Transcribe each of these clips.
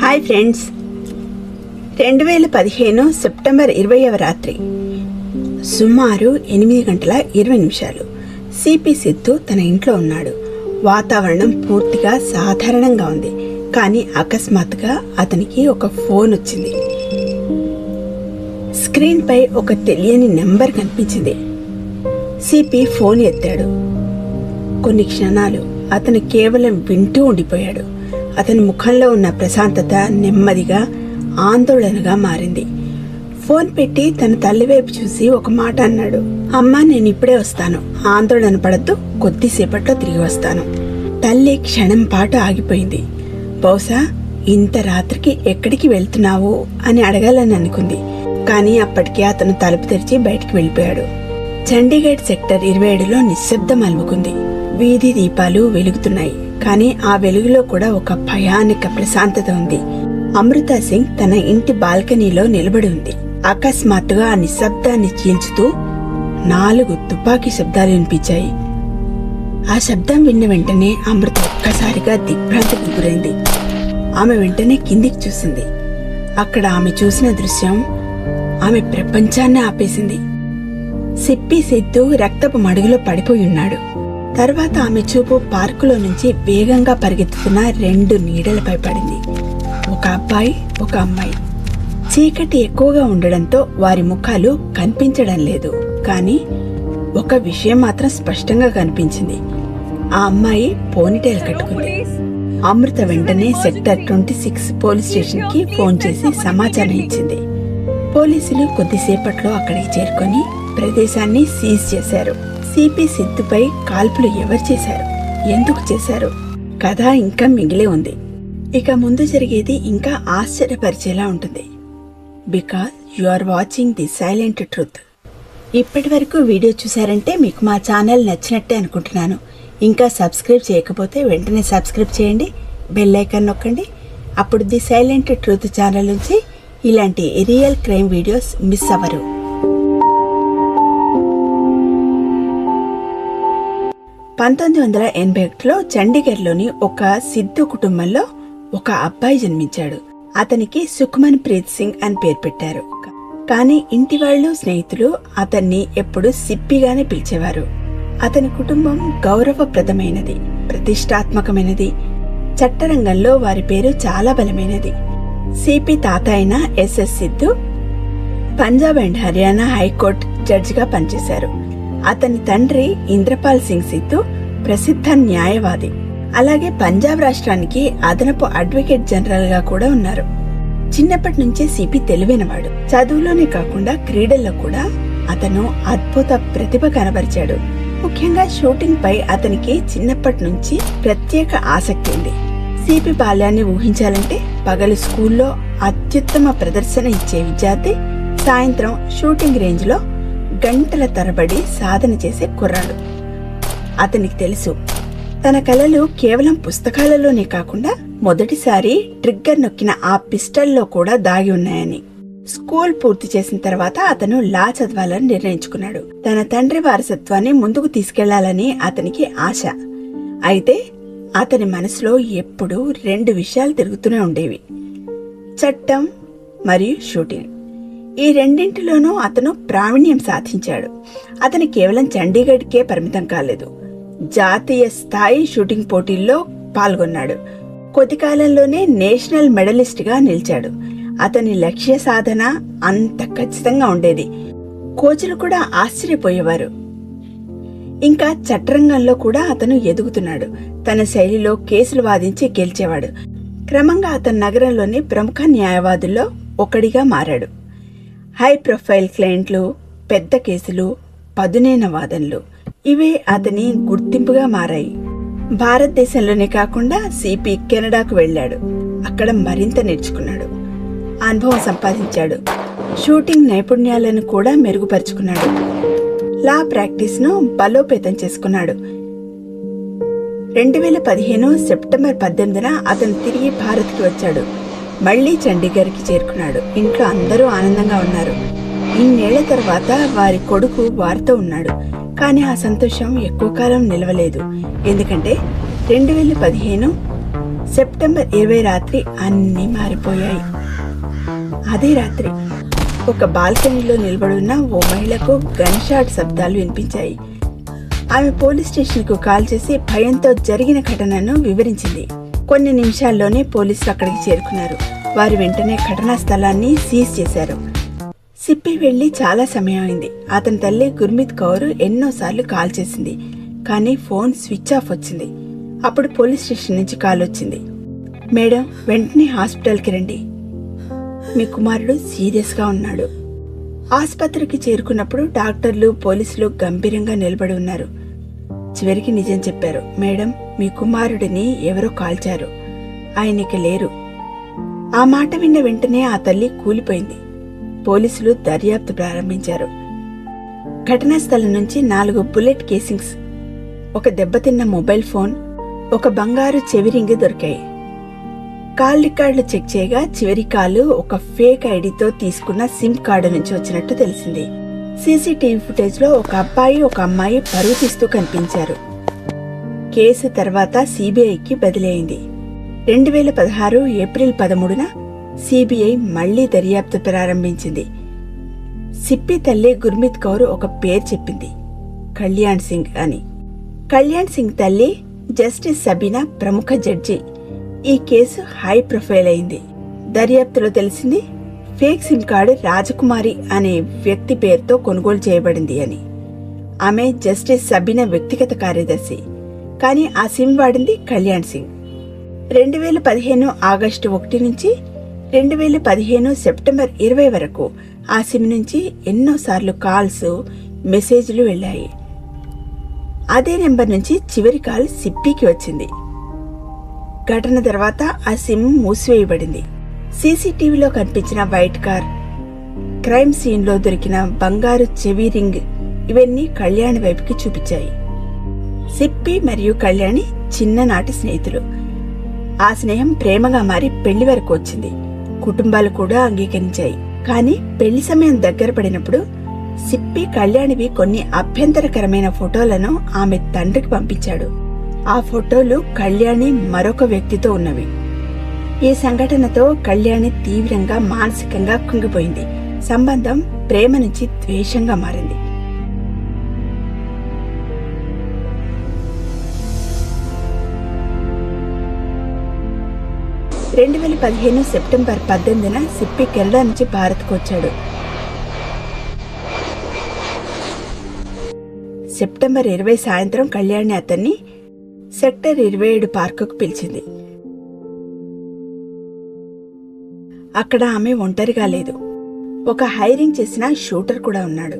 Hi friends, 2015 September 20వ రాత్రి సుమారు 8:20 CP Siddhu తన ఇంట్లో ఉన్నాడు. వాతావరణం పూర్తిగా సాధారణంగా ఉంది. కానీ అకస్మాత్తుగా అతనికి ఒక ఫోన్ వచ్చింది. స్క్రీన్ పై ఒక తెలియని నెంబర్ కనిపించింది. సిపి ఫోన్ ఎత్తాడు. కొన్ని క్షణాలు అతను కేవలం వింటూ ఉండిపోయాడు. అతని ముఖంలో ఉన్న ప్రశాంతత నెమ్మదిగా ఆందోళనగా మారింది. ఫోన్ పెట్టి తన తల్లి వైపు చూసి ఒక మాట అన్నాడు. అమ్మా, నేను ఇప్పుడే వస్తాను, ఆందోళన పడద్దు, కొద్దిసేపట్లో తిరిగి వస్తాను. తల్లి క్షణం పాటు ఆగిపోయింది. బహుశా ఇంత రాత్రికి ఎక్కడికి వెళ్తున్నావు అని అడగాలని అనుకుంది. కానీ అప్పటికే అతను తలుపు తెరిచి బయటికి వెళ్ళిపోయాడు. చండీగఢ్ సెక్టర్ 27లో నిశ్శబ్దం అలుముకుంది. వీధి దీపాలు వెలుగుతున్నాయి. కానీ ఆ వెలుగులో కూడా ఒక భయానక ప్రశాంతత ఉంది. అమృతా సింగ్ తన ఇంటి బాల్కనీలో నిలబడి ఉంది. అకస్మాత్తుగా ఆ నిశ్శబ్దాన్ని చీల్చుతూ 4 తుపాకీ శబ్దాలు వినిపించాయి. ఆ శబ్దం విన్న వెంటనే అమృత ఒక్కసారిగా దిగ్భ్రాంతికి గురైంది. ఆమె వెంటనే కిందికి చూసింది. అక్కడ ఆమె చూసిన దృశ్యం ఆమె ప్రపంచాన్ని ఆపేసింది. సిప్పి సిద్ధు రక్తపు మడుగులో పడిపోయి ఉన్నాడు. తర్వాత ఆమె చూపు పార్కులో నుంచి వేగంగా పరిగెత్తుతున్న 2 నీడలపై పడింది. ఒక అబ్బాయి, ఒక అమ్మాయి. చీకటి ఎక్కువగా ఉండడంతో వారి ముఖాలు కనిపించడం లేదు. కానీ ఒక విషయం మాత్రం స్పష్టంగా కనిపించింది. ఆ అమ్మాయి పోనీటైల్ కట్టుకుంది. అమృత వెంటనే సెక్టర్ 26 పోలీస్ స్టేషన్ కి ఫోన్ చేసి సమాచారం ఇచ్చింది. పోలీసులు కొద్దిసేపట్లో అక్కడికి చేరుకొని ప్రదేశాన్ని సీజ్ చేశారు. సిపి సిద్ధుపై కాల్పులు ఎవరు చేశారు, ఎందుకు చేశారు? కథ ఇంకా మిగిలే ఉంది. ఇక ముందు జరిగేది ఇంకా ఆశ్చర్యపరిచేలా ఉంటుంది. Because you are watching the Silent Truth. ఇప్పటి వరకు వీడియో చూసారంటే మీకు మా ఛానల్ నచ్చినట్టే అనుకుంటున్నాను. ఇంకా సబ్స్క్రైబ్ చేయకపోతే వెంటనే సబ్స్క్రైబ్ చేయండి, బెల్ ఐకాన్ నొక్కండి. అప్పుడు ది సైలెంట్ ట్రూత్ ఛానల్ నుంచి ఇలాంటి రియల్ క్రైమ్ వీడియోస్ మిస్ అవ్వరు. 1981లో చండీగఢ్లోని ఒక సిద్ధు కుటుంబంలో ఒక అబ్బాయి జన్మించాడు. అతనికి సుఖ్మన్ ప్రీత్ సింగ్ అని పేరు పెట్టారు. కానీ ఇంటి వాళ్ళు, స్నేహితులు అతన్ని ఎప్పుడు సిప్పిగానే పిలిచేవారు. అతని కుటుంబం గౌరవప్రదమైనది, ప్రతిష్టాత్మకమైనది. చట్టరంగంలో వారి పేరు చాలా బలమైనది. సిపి తాత అయిన S S Sidhu Punjab and Haryana high court జడ్జిగా పనిచేశారు. అతని తండ్రి ఇంద్రపాల్ సింగ్ సిద్ధు ప్రసిద్ధ న్యాయవాది. అలాగే పంజాబ్ రాష్ట్రానికి అదనపు అడ్వకేట్ జనరల్ గా కూడా ఉన్నారు. చిన్నప్పటి నుంచే సిపి తెలివైనవాడు. చదువులోనే కాకుండా క్రీడల్లో కూడా అతను అద్భుత ప్రతిభ కనబరిచాడు. ముఖ్యంగా షూటింగ్ పై అతనికి చిన్నప్పటి నుంచి ప్రత్యేక ఆసక్తి ఉంది. సిపి బాల్యాన్ని ఊహించాలంటే పగలు స్కూల్లో అత్యుత్తమ ప్రదర్శన ఇచ్చే విద్యార్థి, సాయంత్రం షూటింగ్ రేంజ్ లో గంటల తరబడి సాధన చేసే కుర్రాడు. అతనికి తెలుసు, తన కలలు కేవలం పుస్తకాలలోనే కాకుండా మొదటిసారి ట్రిగ్గర్ నొక్కిన ఆ పిస్టల్లో కూడా దాగి ఉన్నాయని. స్కూల్ పూర్తి చేసిన తర్వాత అతను లా చదవాలని నిర్ణయించుకున్నాడు. తన తండ్రి వారసత్వాన్ని ముందుకు తీసుకెళ్లాలని అతనికి ఆశ. అయితే అతని మనసులో ఎప్పుడూ 2 విషయాలు తిరుగుతూనే ఉండేవి: చట్టం మరియు షూటింగ్. ఈ రెండింటిలోనూ అతను ప్రావీణ్యం సాధించాడు. అతను కేవలం చండీగఢ్కే పరిమితం కాలేదు, జాతీయ స్థాయి షూటింగ్ పోటీల్లో పాల్గొన్నాడు. కొద్ది కాలంలోనే నేషనల్ మెడలిస్ట్ గా నిలిచాడు. అతని లక్ష్య సాధన అంత ఖచ్చితంగా ఉండేది. కోచ్లు కూడా ఆశ్చర్యపోయేవారు. ఇంకా చట్టరంగంలో కూడా అతను ఎదుగుతున్నాడు. తన శైలిలో కేసులు వాదించి గెలిచేవాడు. క్రమంగా అతను నగరంలోని ప్రముఖ న్యాయవాదుల్లో ఒకడిగా మారాడు. హై ప్రొఫైల్ క్లయింట్లు, పెద్ద కేసులు, పదునైన వాదనలు, ఇవే అతని గుర్తింపుగా మారాయి. భారతదేశంలోనే కాకుండా సిపి కెనడాకు వెళ్లాడు. అక్కడ మరింత నేర్చుకున్నాడు, అనుభవం సంపాదించాడు. షూటింగ్ నైపుణ్యాలను కూడా మెరుగుపరుచుకున్నాడు. లా ప్రాక్టీస్ ను బలోపేతం చేసుకున్నాడు. 2015 సెప్టెంబర్ 18న అతను తిరిగి భారత్కి వచ్చాడు. మళ్లీ చండీగఢ్కి చేరుకున్నాడు. ఇంట్లో అందరూ ఆనందంగా ఉన్నారు. ఇన్నేళ్ల తర్వాత వారి కొడుకు వారితో ఉన్నాడు. కానీ ఆ సంతోషం ఎక్కువ కాలం నిలవలేదు. ఎందుకంటే 2015 సెప్టెంబర్ 20 రాత్రి అన్నీ మారిపోయాయి. అదే రాత్రి ఒక బాల్కనీలో నిలబడున్న ఓ మహిళకు గన్ షాట్ శబ్దాలు వినిపించాయి. ఆమె పోలీస్ స్టేషన్కు కాల్ చేసి భయంతో జరిగిన ఘటనను వివరించింది. కొన్ని నిమిషాల్లోనే పోలీసులు అక్కడికి చేరుకున్నారు. వారు వెంటనే ఘటనా స్థలాన్ని సీజ్ చేశారు. సిప్పి వెళ్లి చాలా సమయం అయింది. అతని తల్లి గుర్మిత్ కౌర్ ఎన్నోసార్లు కాల్ చేసింది, కానీ ఫోన్ స్విచ్ ఆఫ్ వచ్చింది. అప్పుడు పోలీస్ స్టేషన్ నుంచి కాల్ వచ్చింది. మేడం, వెంటనే హాస్పిటల్కి రండి, మీ కుమారుడు సీరియస్గా ఉన్నాడు. ఆసుపత్రికి చేరుకున్నప్పుడు డాక్టర్లు పోలీసులు గంభీరంగా నిలబడి ఉన్నారు. చివరికి నిజం చెప్పారు. మేడం, మీ కుమారుడిని ఎవరో కాల్చారు, ఆయనకి లేరు. ఆ మాట విన్న వెంటనే ఆ తల్లి కూలిపోయింది. పోలీసులు దర్యాప్తు ప్రారంభించారు. ఘటనా స్థలం నుంచి 4 బుల్లెట్ కేసింగ్స్, ఒక దెబ్బతిన్న మొబైల్ ఫోన్, ఒక బంగారు చెవి రింగ్ దొరికాయి. కాల్ రికార్డులు చెక్ చేయగా చివరి కాలు ఒక ఫేక్ ఐడితో తీసుకున్న సిమ్ కార్డు నుంచి వచ్చినట్టు తెలిసింది. సీసీటీవీ ఫుటేజ్ లో ఒక అబ్బాయి ఒక అమ్మాయి పరుగు తీస్తూ కనిపించారు. కేసు తర్వాత సిబిఐకి బదిలీ అయింది. 2016 ఏప్రిల్ 13న సిబిఐ మళ్లీ దర్యాప్తు ప్రారంభించింది. సిప్పి తల్లి గుర్మిత్ కౌర్ ఒక పేరు చెప్పింది, కళ్యాణ్ సింగ్ అని. కళ్యాణ్ సింగ్ తల్లి జస్టిస్ సబీనా ప్రముఖ జడ్జి. ఈ కేసు హై ప్రొఫైల్ అయింది. దర్యాప్తులో తెలిసింది ఫేక్ సిమ్ కార్డు రాజకుమారి అనే వ్యక్తి పేరుతో కొనుగోలు చేయబడింది అని. ఆమె జస్టిస్ సబీనా వ్యక్తిగత కార్యదర్శి, కానీ ఆ సిమ్ వాడింది కళ్యాణ్ సింగ్. 2015 ఆగస్టు 1 నుంచి 2015 సెప్టెంబర్ 20 వరకు ఆ సిమ్ నుంచి ఎన్నోసార్లు కాల్స్, మెసేజ్లు వెళ్లాయి. అదే నెంబర్ నుంచి చివరి కాల్ సిప్పికి వచ్చింది. ఘటన తర్వాత ఆ సిమ్ మూసివేయబడింది. సీసీటీవీలో కనిపించిన వైట్ కార్, క్రైమ్ సీన్లో దొరికిన బంగారు చెవి రింగ్ ఇవన్నీ కళ్యాణి వైపుకి చూపించాయి. సిప్పి మరియు కళ్యాణి చిన్ననాటి స్నేహితులు. ఆ స్నేహం ప్రేమగా మారి పెళ్లి వరకు వచ్చింది. కుటుంబాలు కూడా అంగీకరించాయి. కానీ పెళ్లి సమయం దగ్గర పడినప్పుడు సిప్పి కళ్యాణివి కొన్ని అభ్యంతరకరమైన ఫోటోలను ఆమె తండ్రికి పంపించాడు. ఆ ఫోటోలు కళ్యాణి మరొక వ్యక్తితో ఉన్నవి. ఈ సంఘటనతో కళ్యాణి తీవ్రంగా మానసికంగా కుంగిపోయింది. సంబంధం ప్రేమ నుంచి ద్వేషంగా మారింది. సెప్టెంబర్ 18న సిప్పి కెనడా నుంచి భారత్కు వచ్చాడు. సెప్టెంబర్ 20 సాయంత్రం కళ్యాణి అతన్ని సెక్టర్ 27 పార్కుకు పిలిచింది. అక్కడ ఆమె ఒంటరిగా లేదు. ఒక హైరింగ్ చేసిన షూటర్ కూడా ఉన్నాడు.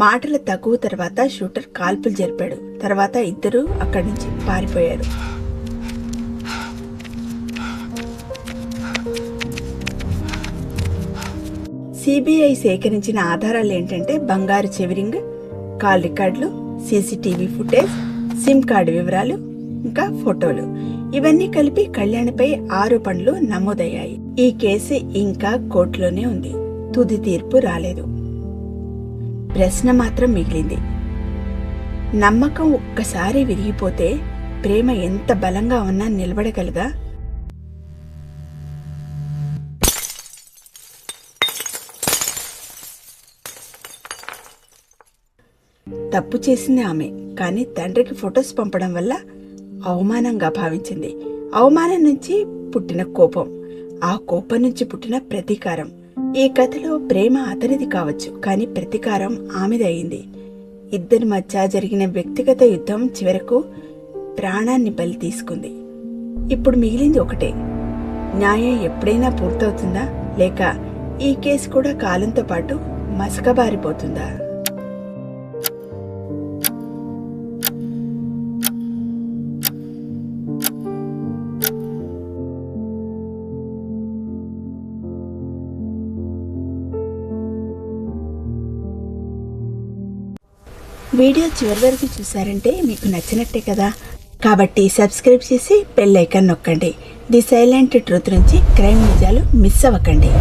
మాటల తక్కువ తర్వాత షూటర్ కాల్పులు జరిపాడు. తర్వాత ఇద్దరూ అక్కడి నుంచి పారిపోయారు. సిబిఐ సేకరించిన ఆధారాలు ఏంటంటే బంగారు చెవిరింగ్, కాల్ రికార్డులు, సీసీటీవీ ఫుటేజ్, సిమ్ కార్డు వివరాలు, ఇంకా ఫోటోలు. ఇవన్నీ కలిపి కళ్యాణిపై ఆరోపణలు నమోదయ్యాయి. ఈ కేసు ఇంకా కోర్టులోనే ఉంది. తుది తీర్పు రాలేదు. ప్రశ్న మాత్రం మిగిలింది. నమ్మకం ఒక్కసారి విరిగిపోతే ప్రేమ ఎంత బలంగా ఉన్నా నిలబడగలదా? తప్పు చేసింది ఆమె, కానీ తండ్రికి ఫొటోస్ పంపడం వల్ల అవమానంగా భావించింది. అవమానం నుంచి పుట్టిన కోపం, ఆ కోపం నుంచి పుట్టిన ప్రతీకారం. ఈ కథలో ప్రేమ అతనిది కావచ్చు, కానీ ప్రతీకారం ఆమెది అయింది. ఇద్దరి మధ్య జరిగిన వ్యక్తిగత యుద్ధం చివరకు ప్రాణాన్ని బలి తీసుకుంది. ఇప్పుడు మిగిలింది ఒకటే, న్యాయం ఎప్పుడైనా పూర్తవుతుందా, లేక ఈ కేసు కూడా కాలంతో పాటు మసకబారిపోతుందా? వీడియో చివరి వరకు చూసారంటే మీకు నచ్చినట్టే కదా. కాబట్టి సబ్స్క్రైబ్ చేసి బెల్ ఐకాన్ నొక్కండి. ది సైలెంట్ ట్రూత్ నుంచి క్రైమ్ నిజాలు మిస్ అవ్వకండి.